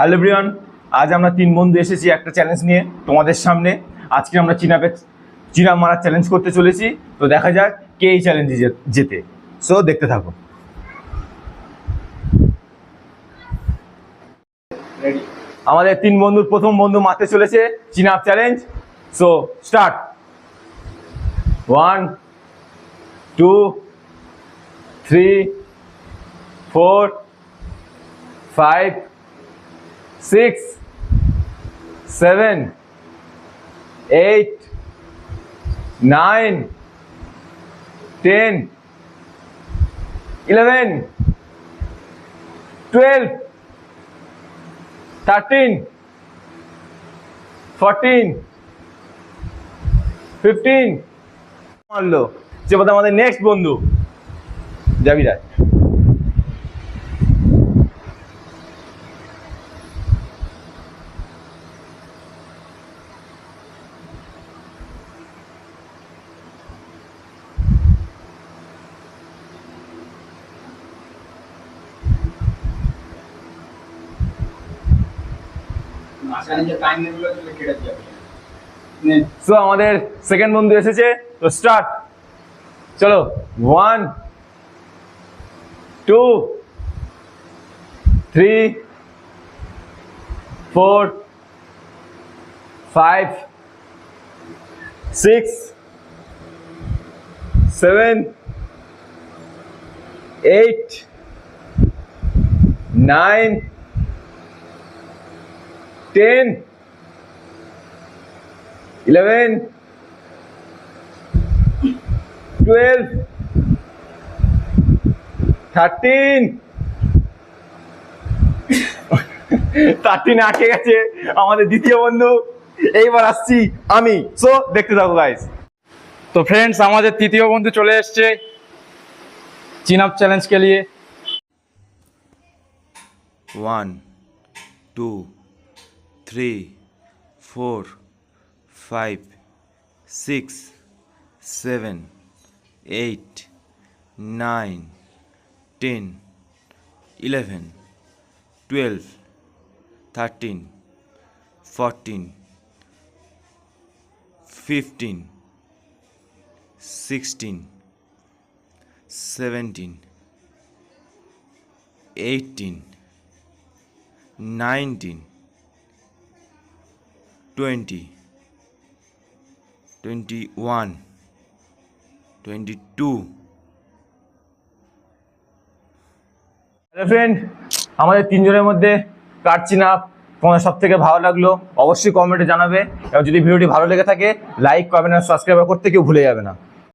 Hello everyone, আজ আমরা তিন বন্ধু এসেছি একটা চ্যালেঞ্জ নিয়ে তোমাদের সামনে। আজকে আমরা চিনাপ মারার চ্যালেঞ্জ করতে চলেছি। তো দেখা যাক কে এই চ্যালেঞ্জে জেতে। সো দেখতে থাকো। আমাদের তিন বন্ধুর প্রথম বন্ধু মারতে চলেছে চিনাপ চ্যালেঞ্জ। So start. 1 2 3 4 5 6 7 8 9 10 11 12 13 14 15 মারলো। যে আমাদের নেক্সট বন্ধু যাবি রায়। সো আমাদের সেকেন্ড বন্ধু এসেছে। তো স্টার্ট, চলো। 1 2 3 4 5 6 7 8 9 10 11 12 13 আটকে গেছে আমাদের দ্বিতীয় বন্ধু। এইবার আসছি আমি। সো দেখতে থাকো গাইস। तो फ्रेंड्स हमारे तृतीय बंधु चले एसছে चिनअप चैलेंज के लिए। 1 2 3 4 5 6 7 8 9 10 11 12 13 14 15 16 17 18 19 20 21 22। হ্যালো ফ্রেন্ড, আমাদের তিনজনের মধ্যে কার চিনাপ তোমাদের সব থেকে ভালো লাগলো অবশ্যই কমেন্টে জানাবে। এবং যদি ভিডিওটি ভালো লেগে থাকে লাইক, কমেন্ট আর সাবস্ক্রাইব করতে কেউ ভুলে যাবে না।